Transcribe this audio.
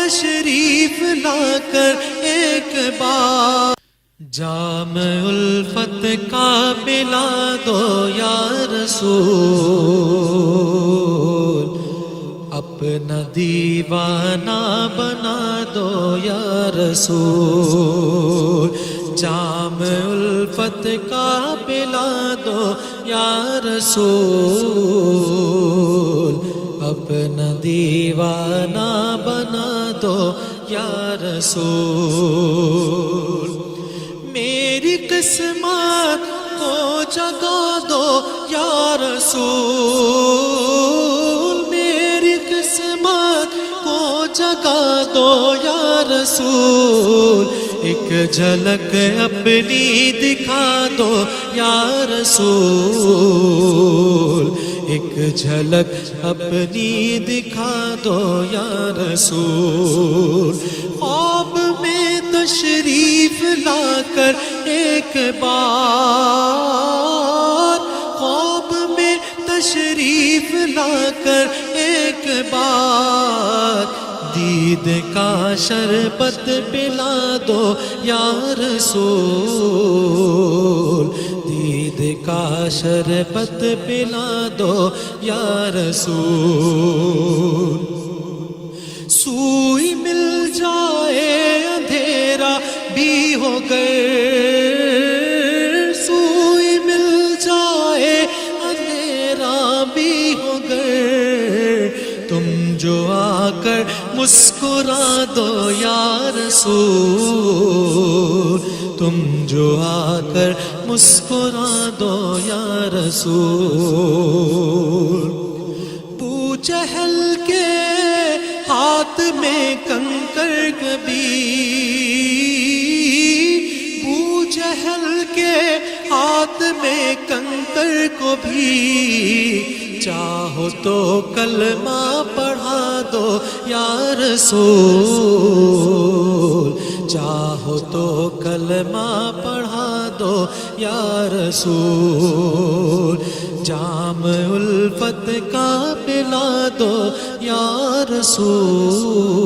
تشریف لا کر ایک بار جام الفت کا پلا دو یا رسول، اپنا دیوانہ بنا دو یا رسول، جام الفت کا پلا دو یا رسول، اپنا دیوانہ بنا دو یا رسول، میری قسمت کو جگا دو یا رسول، میری قسمت کو جگا دو یا رسول، ایک جھلک اپنی دکھا دو یا رسول، ایک جھلک اپنی دکھا دو یا رسول، خواب میں تشریف لا کر ایک بار، خواب میں تشریف لا کر ایک بار، دید کا شربت پلا دو یا رسول، دید کا شربت پلا دو یا رسول، سوئی مل جائے اندھیرا بھی ہو گئے، سوئی مل جائے اندھیرا بھی ہو گئے، تم جو آ کر مسکرا دو یا رسول، تم جو آ کر مسکرا دو یا رسول، بو جہل کے ہاتھ میں کنکر کبھی، بو جہل کے ہاتھ میں کنکر کو بھی چاہو تو کلمہ پڑھا دو یا رسول، چاہو تو کلمہ پڑھا دو یا رسول، جام الفت کا پلا دو یا رسول۔